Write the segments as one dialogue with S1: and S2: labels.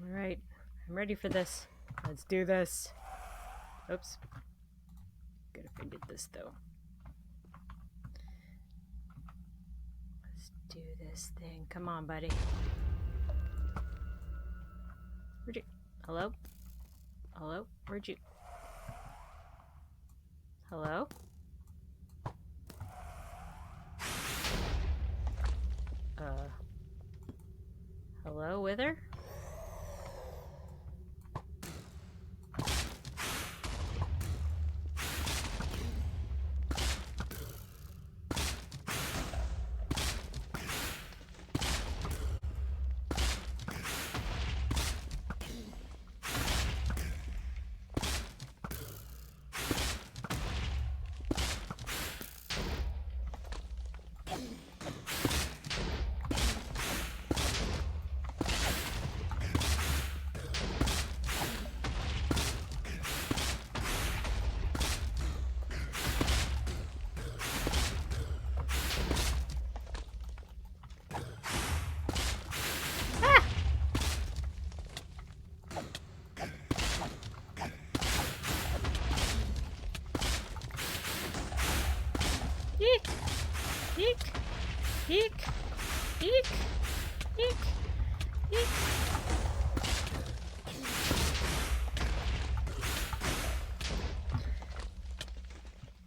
S1: Alright, I'm ready for this. Let's do this. Oops. Good if I did this though. Let's do this thing. Come on, buddy. Where'd you... Hello? Hello? Where'd you... Hello? Hello, Wither? Eek! Eek! Eek! Eek! Eek! Eek!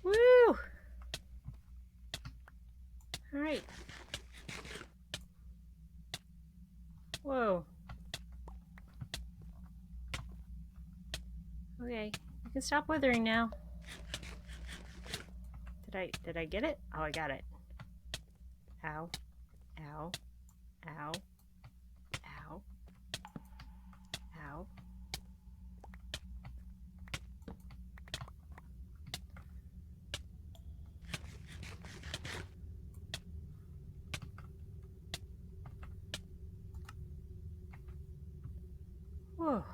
S1: Woo! Alright. Whoa. Okay, you can stop withering now. Did I get it? Oh, I got it. Ow. Ow. Ow. Ow. Ow. Whoa.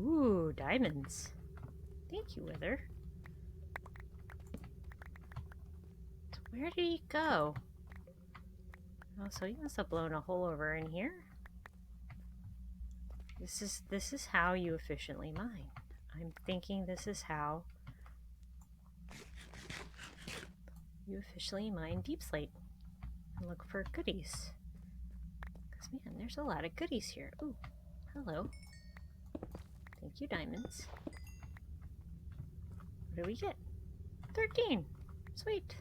S1: Ooh, diamonds. Thank you, Wither. So where did he go? Oh, so he must have blown a hole over in here. This is how you efficiently mine. I'm thinking this is how you efficiently mine deep slate and look for goodies. Because man, there's a lot of goodies here. Ooh, hello. Thank you, diamonds. What do we get? 13. Sweet.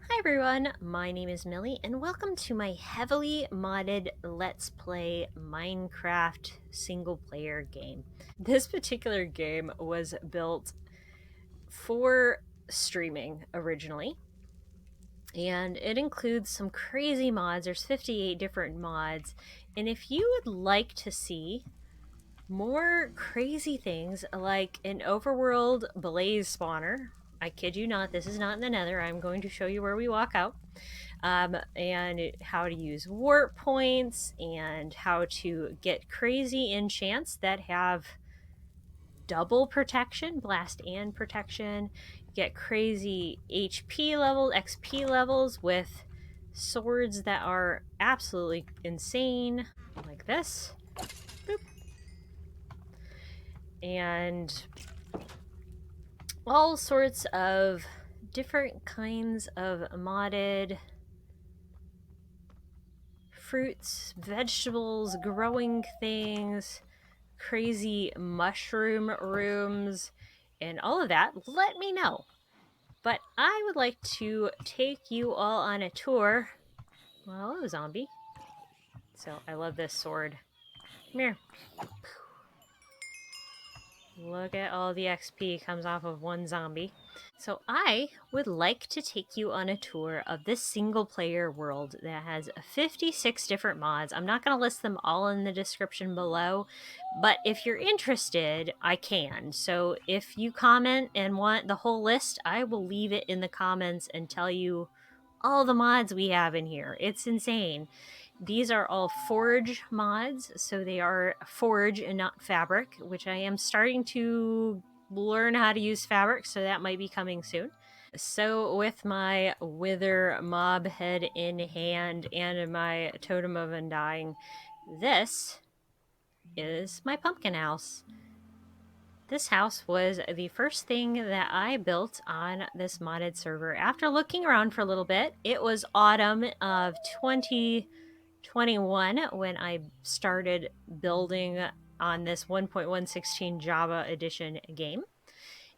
S1: Hi everyone, my name is Millie and welcome to my heavily modded Let's Play Minecraft single player game. This particular game was built for streaming originally, and it includes some crazy mods. There's 58 different mods, and if you would like to see more crazy things like an overworld blaze spawner, I kid you not, this is not in the nether, I'm going to show you where we walk out, and how to use warp points and how to get crazy enchants that have double protection, blast and protection, get crazy HP level, XP levels with swords that are absolutely insane, like this. Boop. And all sorts of different kinds of modded fruits, vegetables, growing things, crazy mushroom rooms, and all of that. Let me know. But I would like to take you all on a tour. Well, hello, zombie. So I love this sword. Come here. Look at all the XP comes off of one zombie. So I would like to take you on a tour of this single player world that has 56 different mods. I'm not going to list them all in the description below, but if you're interested, I can. So if you comment and want the whole list, I will leave it in the comments and tell you all the mods we have in here. It's insane. These are all forge mods, so they are forge and not fabric, which I am starting to learn how to use fabric, so that might be coming soon. So with my wither mob head in hand and my totem of undying, this is my pumpkin house. This house was the first thing that I built on this modded server. After looking around for a little bit, it was autumn of 2021 when I started building on this 1.116 Java edition game.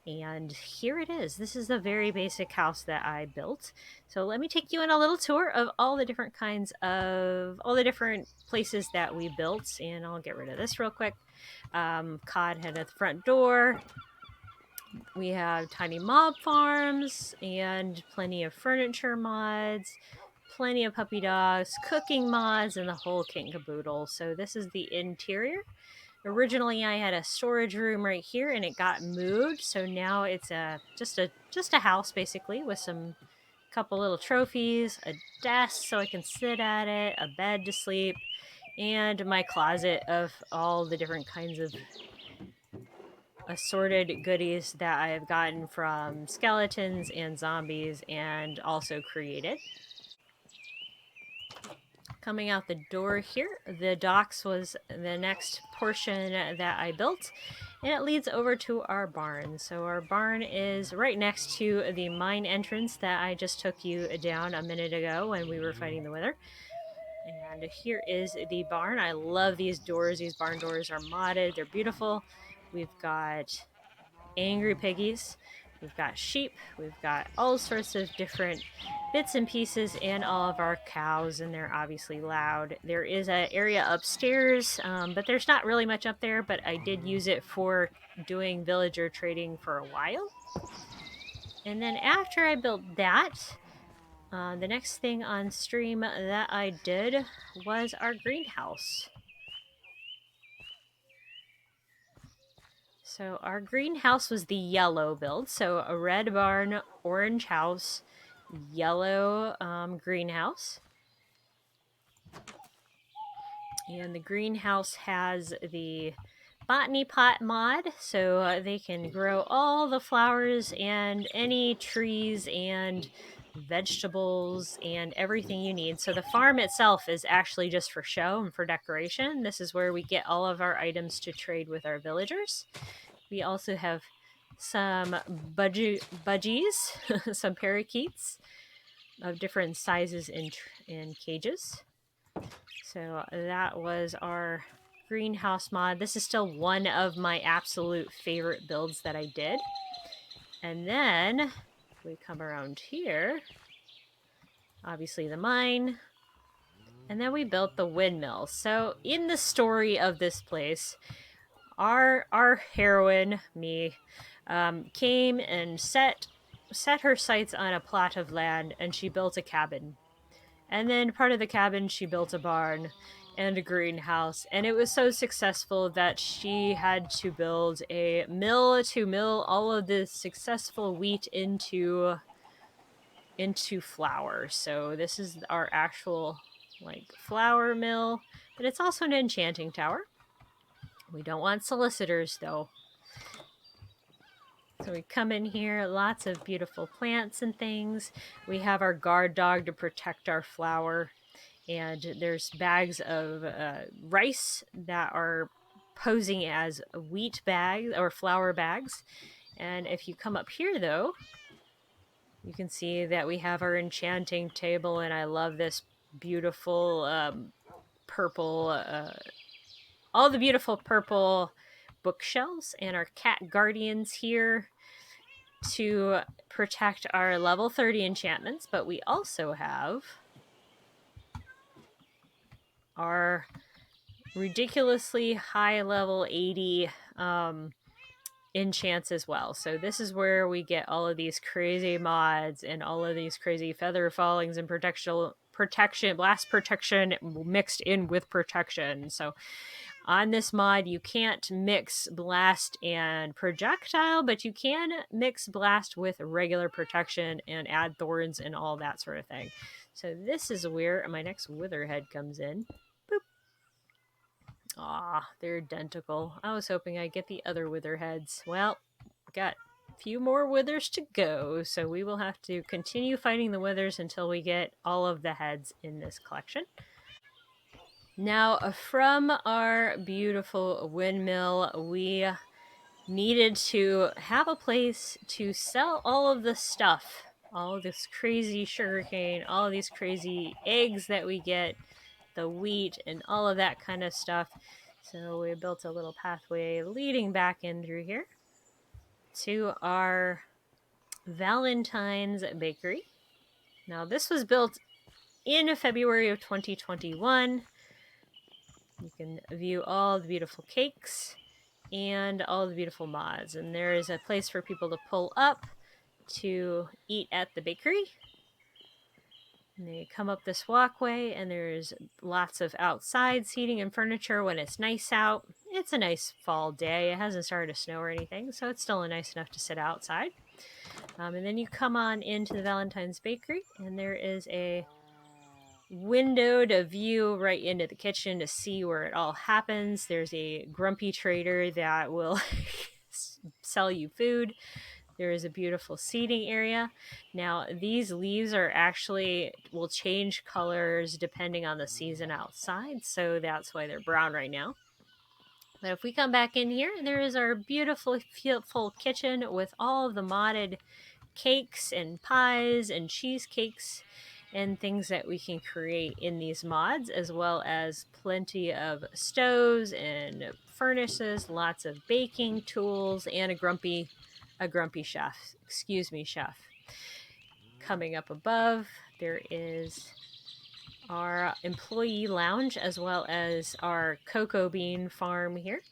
S1: And here it is. This is the very basic house that I built. So let me take you on a little tour of all the different places that we built. And I'll get rid of this real quick. Cod head at the front door. We have tiny mob farms and plenty of furniture mods, plenty of puppy dogs, cooking mods, and the whole kit and caboodle. So this is the interior. Originally, I had a storage room right here, and it got moved. So now it's just a house basically with some couple little trophies, a desk so I can sit at it, a bed to sleep, and my closet of all the different kinds of assorted goodies that I have gotten from skeletons and zombies and also created. Coming out the door here, the docks was the next portion that I built, and it leads over to our barn. So our barn is right next to the mine entrance that I just took you down a minute ago when we were fighting the wither. And here is the barn. I love these doors. These barn doors are modded. They're beautiful. We've got angry piggies, we've got sheep, we've got all sorts of different bits and pieces, and all of our cows, and they're obviously loud. There is an area upstairs, but there's not really much up there, but I did use it for doing villager trading for a while. And then after I built that, the next thing on stream that I did was our greenhouse. So our greenhouse was the yellow build. So a red barn, orange house, yellow greenhouse. And the greenhouse has the botany pot mod, so they can grow all the flowers and any trees and vegetables and everything you need. So the farm itself is actually just for show and for decoration. This is where we get all of our items to trade with our villagers. We also have some budgies, some parakeets of different sizes in cages. So that was our greenhouse mod. This is still one of my absolute favorite builds that I did. And then we come around here, obviously the mine, and then we built the windmill. So in the story of this place, our heroine, me, came and set her sights on a plot of land, and she built a cabin. And then part of the cabin, she built a barn and a greenhouse. And it was so successful that she had to build a mill to mill all of this successful wheat into flour. So this is our actual flour mill, but it's also an enchanting tower. We don't want solicitors though. So we come in here, lots of beautiful plants and things. We have our guard dog to protect our flour. And there's bags of rice that are posing as wheat bags or flour bags. And if you come up here, though, you can see that we have our enchanting table, and I love this beautiful purple, all the beautiful purple bookshelves, and our cat guardians here to protect our level 30 enchantments. But we also have our ridiculously high level 80 enchants as well. So this is where we get all of these crazy mods and all of these crazy feather fallings and protection, blast protection mixed in with protection. So On this mod, you can't mix blast and projectile, but you can mix blast with regular protection and add thorns and all that sort of thing. So this is where my next witherhead comes in. Boop. Aw, they're identical. I was hoping I'd get the other witherheads. Well, got a few more withers to go, so we will have to continue fighting the withers until we get all of the heads in this collection. Now, from our beautiful windmill, we needed to have a place to sell all of the stuff, all of this crazy sugarcane, all of these crazy eggs that we get, the wheat, and all of that kind of stuff. So we built a little pathway leading back in through here to our Valentine's Bakery. Now, this was built in February of 2021. You can view all the beautiful cakes and all the beautiful mods. And there is a place for people to pull up to eat at the bakery. And they come up this walkway, and there's lots of outside seating and furniture when it's nice out. It's a nice fall day. It hasn't started to snow or anything, so it's still nice enough to sit outside. And then you come on into the Valentine's Bakery, and there is a windowed view right into the kitchen to see where it all happens. There's a grumpy trader that will sell you food. There is a beautiful seating area. Now, these leaves are actually will change colors depending on the season outside, so that's why they're brown right now. But if we come back in here, there is our beautiful full kitchen with all of the modded cakes and pies and cheesecakes and things that we can create in these mods, as well as plenty of stoves and furnaces, lots of baking tools, and a grumpy chef. Excuse me, chef. Coming up above, there is our employee lounge, as well as our cocoa bean farm here.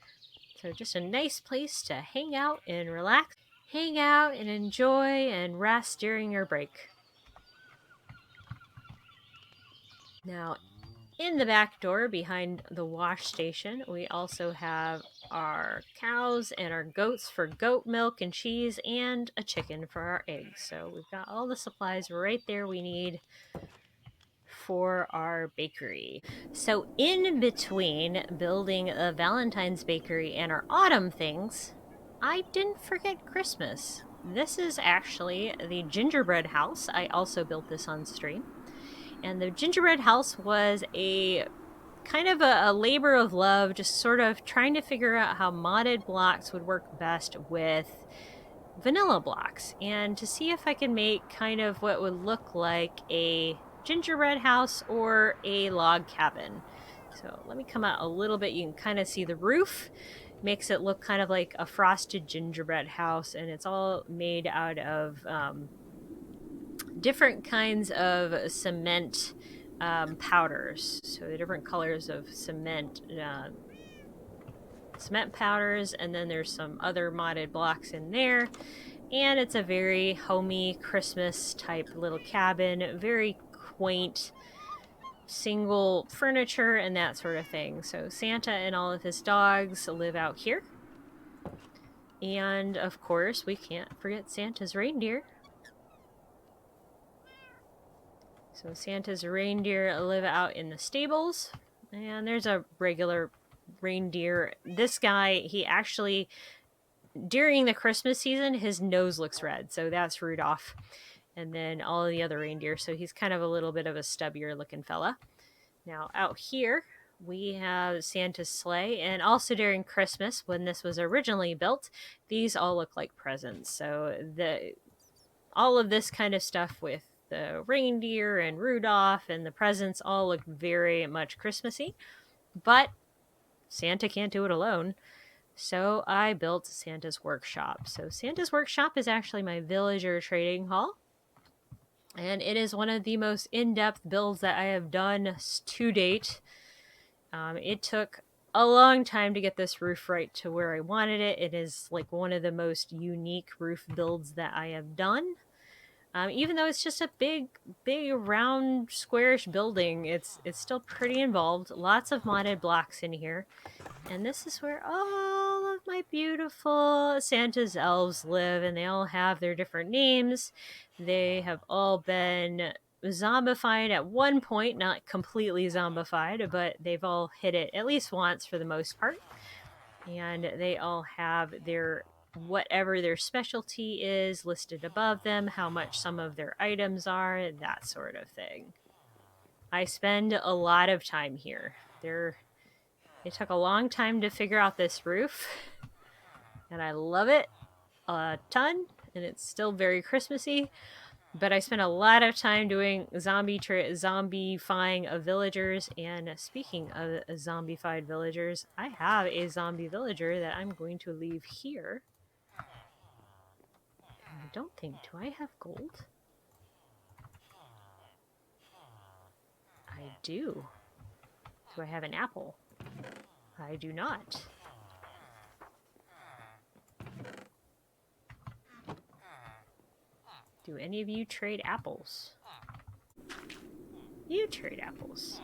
S1: So just a nice place to hang out and relax. Hang out and enjoy and rest during your break. Now, in the back door behind the wash station, we also have our cows and our goats for goat milk and cheese, and a chicken for our eggs. So we've got all the supplies right there we need for our bakery. So in between building a Valentine's bakery and our autumn things, I didn't forget Christmas. This is actually the gingerbread house. I also built this on stream. And the gingerbread house was a kind of a labor of love, just sort of trying to figure out how modded blocks would work best with vanilla blocks, and to see if I could make kind of what would look like a gingerbread house or a log cabin. So let me come out a little bit. You can kind of see the roof makes it look kind of like a frosted gingerbread house, and it's all made out of different kinds of cement powders. So the different colors of cement powders, and then there's some other modded blocks in there. And it's a very homey Christmas type little cabin, very quaint, single furniture and that sort of thing. So Santa and all of his dogs live out here. And of course, we can't forget Santa's reindeer. So Santa's reindeer live out in the stables. And there's a regular reindeer. This guy, he actually, during the Christmas season, his nose looks red. So that's Rudolph. And then all of the other reindeer. So he's kind of a little bit of a stubbier looking fella. Now out here, we have Santa's sleigh. And also during Christmas, when this was originally built, these all look like presents. So all of this kind of stuff with the reindeer and Rudolph and the presents all look very much Christmassy. But Santa can't do it alone. So I built Santa's Workshop. So Santa's Workshop is actually my villager trading hall. And it is one of the most in-depth builds that I have done to date. It took a long time to get this roof right to where I wanted it. It is like one of the most unique roof builds that I have done. Even though it's just a big, round, squarish building, it's still pretty involved. Lots of modded blocks in here. And this is where all of my beautiful Santa's elves live, and they all have their different names. They have all been zombified at one point, not completely zombified, but they've all hit it at least once for the most part. And they all have their whatever their specialty is listed above them, how much some of their items are, that sort of thing. I spend a lot of time here. It took a long time to figure out this roof, and I love it a ton, and it's still very Christmassy. But I spent a lot of time doing zombifying of villagers. And speaking of zombified villagers, I have a zombie villager that I'm going to leave here. And I don't think, do I have gold? I do. Do I have an apple? I do not. Do any of you trade apples? You trade apples.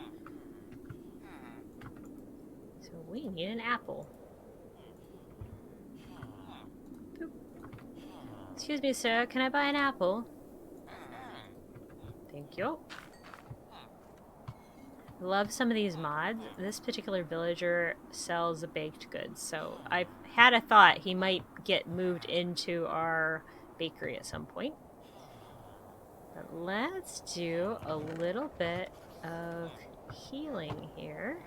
S1: So we need an apple. Boop. Excuse me, sir. Can I buy an apple? Thank you. I love some of these mods. This particular villager sells baked goods, so I've had a thought he might get moved into our bakery at some point. But let's do a little bit of healing here.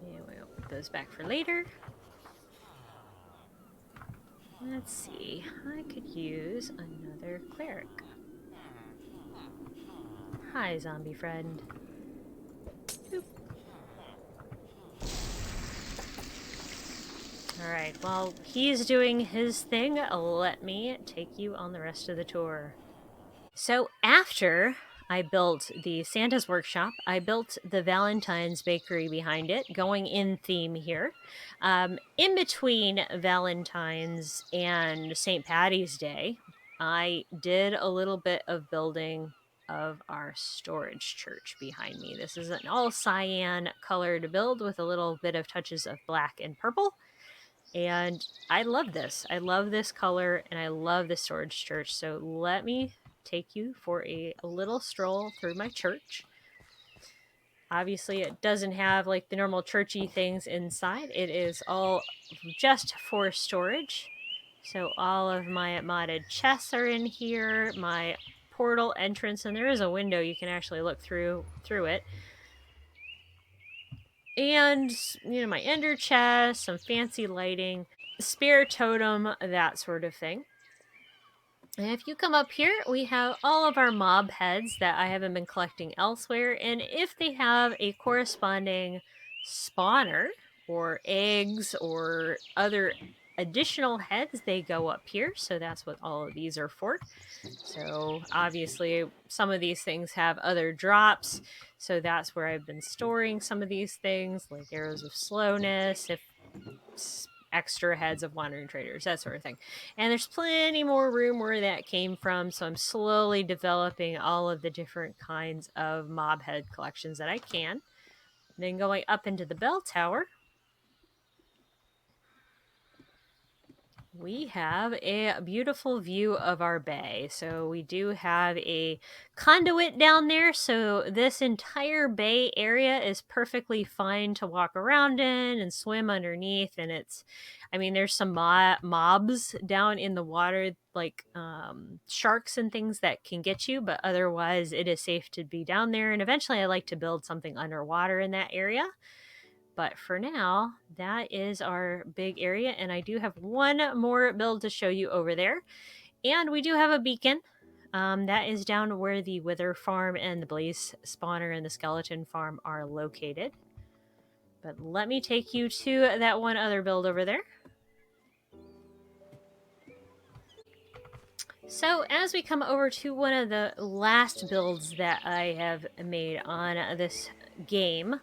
S1: And we'll put those back for later. Let's see, I could use another cleric. Hi, zombie friend. Boop. Alright, while he's doing his thing, let me take you on the rest of the tour. So after I built the Santa's Workshop, I built the Valentine's Bakery behind it, going in theme here. In between Valentine's and St. Patty's Day, I did a little bit of building of our storage church behind me. This is an all cyan colored build with a little bit of touches of black and purple. And I love this. I love this color, and I love the storage church. So let me take you for a little stroll through my church. Obviously, it doesn't have like the normal churchy things inside. It is all just for storage. So all of my modded chests are in here, my portal entrance, and there is a window you can actually look through it. And, you know, my ender chest, some fancy lighting, spare totem, that sort of thing. And if you come up here, we have all of our mob heads that I haven't been collecting elsewhere. And if they have a corresponding spawner or eggs or other additional heads, they go up here. So that's what all of these are for. So obviously some of these things have other drops. So that's where I've been storing some of these things, like arrows of slowness, if extra heads of wandering traders, that sort of thing. And there's plenty more room where that came from, so I'm slowly developing all of the different kinds of mob head collections that I can. Then going up into the bell tower, we have a beautiful view of our bay. So we do have a conduit down there. So this entire bay area is perfectly fine to walk around in and swim underneath. And it's, I mean, there's some mobs down in the water, like sharks and things that can get you. But otherwise, it is safe to be down there. And eventually, I like to build something underwater in that area. But for now, that is our big area. And I do have one more build to show you over there. And we do have a beacon. That is down where the Wither Farm and the Blaze Spawner and the Skeleton Farm are located. But let me take you to that one other build over there. So as we come over to one of the last builds that I have made on this game,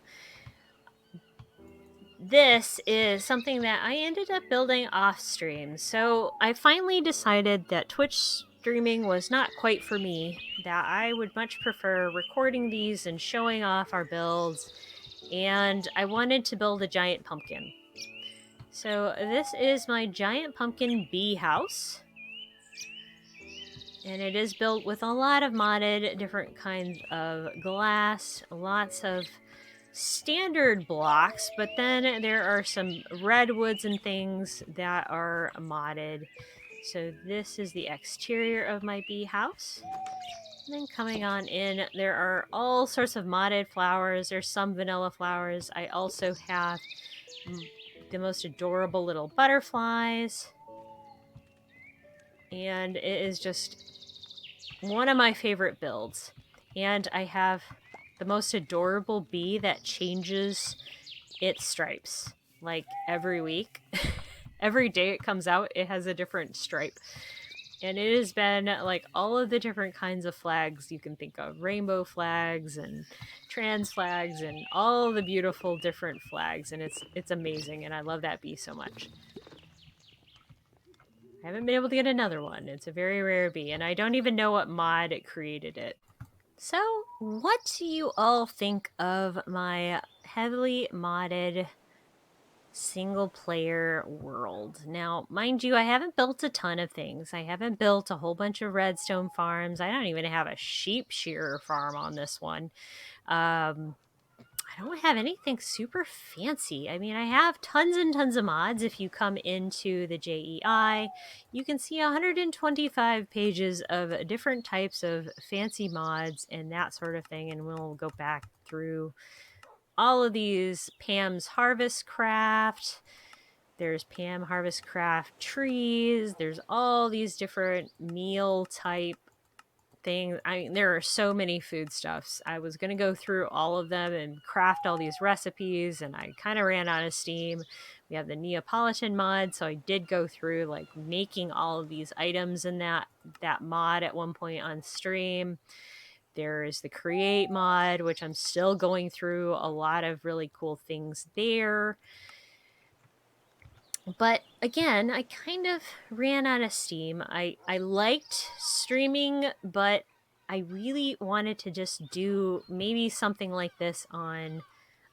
S1: this is something that I ended up building off stream. So I finally decided that Twitch streaming was not quite for me, that I would much prefer recording these and showing off our builds, and I wanted to build a giant pumpkin. So this is my giant pumpkin bee house. And it is built with a lot of modded different kinds of glass, lots of standard blocks, but then there are some redwoods and things that are modded. So this is the exterior of my bee house. And then coming on in, there are all sorts of modded flowers. There's some vanilla flowers. I also have the most adorable little butterflies. And it is just one of my favorite builds. And I have the most adorable bee that changes its stripes like every week. Every day it comes out, it has a different stripe. And it has been like all of the different kinds of flags you can think of, rainbow flags and trans flags and all the beautiful different flags, and it's amazing, and I love that bee so much. I haven't been able to get another one. It's a very rare bee, and I don't even know what mod created it. So, what do you all think of my heavily modded single player world? Now, mind you, I haven't built a ton of things. I haven't built a whole bunch of redstone farms. I don't even have a sheep shearer farm on this one. I don't have anything super fancy. I mean, I have tons and tons of mods. If you come into the JEI, you can see 125 pages of different types of fancy mods and that sort of thing. And we'll go back through all of these. Pam's Harvest Craft. There's Pam Harvest Craft trees. There's all these different meal type things. I mean, there are so many foodstuffs. I was going to go through all of them and craft all these recipes, and I kind of ran out of steam. We have the Neapolitan mod, so I did go through like making all of these items in that mod at one point on stream. There is the Create mod, which I'm still going through a lot of really cool things there. But again, I kind of ran out of steam. I liked streaming, but I really wanted to just do maybe something like this on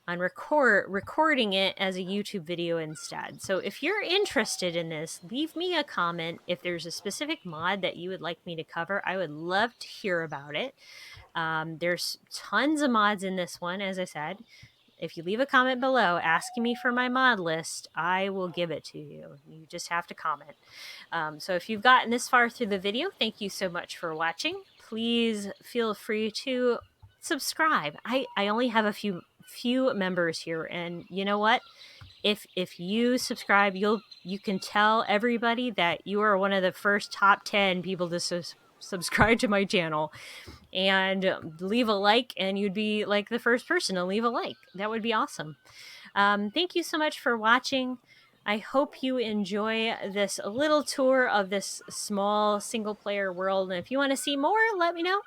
S1: recording it as a YouTube video instead. So if you're interested in this, leave me a comment. If there's a specific mod that you would like me to cover, I would love to hear about it. There's tons of mods in this one, as I said. If you leave a comment below asking me for my mod list, I will give it to you. You just have to comment. So if you've gotten this far through the video, thank you so much for watching. Please feel free to subscribe. I only have a few members here, and you know what? If you subscribe, you can tell everybody that you are one of the first top 10 people to subscribe to my channel, and leave a like, and you'd be like the first person to leave a like. That would be awesome. Thank you so much for watching. I hope you enjoy this little tour of this small single player world, and if you want to see more, let me know,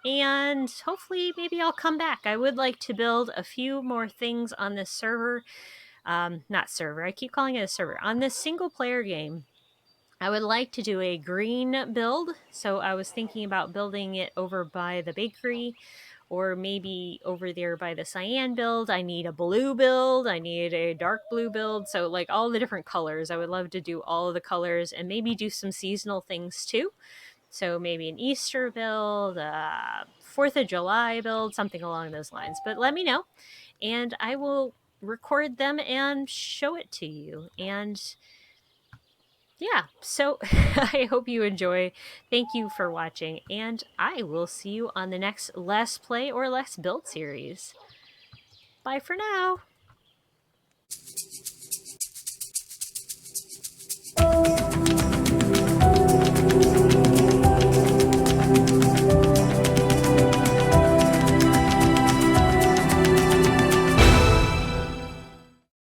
S1: and hopefully maybe I'll come back. I would like to build a few more things on this server. Not server, I keep calling it a server. On this single player game, I would like to do a green build. So I was thinking about building it over by the bakery, or maybe over there by the cyan build. I need a blue build. I need a dark blue build. So like all the different colors. I would love to do all of the colors and maybe do some seasonal things too. So maybe an Easter build, 4th of July build, something along those lines. But let me know, and I will record them and show it to you. And yeah, so I hope you enjoy. Thank you for watching, and I will see you on the next Let's Play or Let's Build series. Bye for now.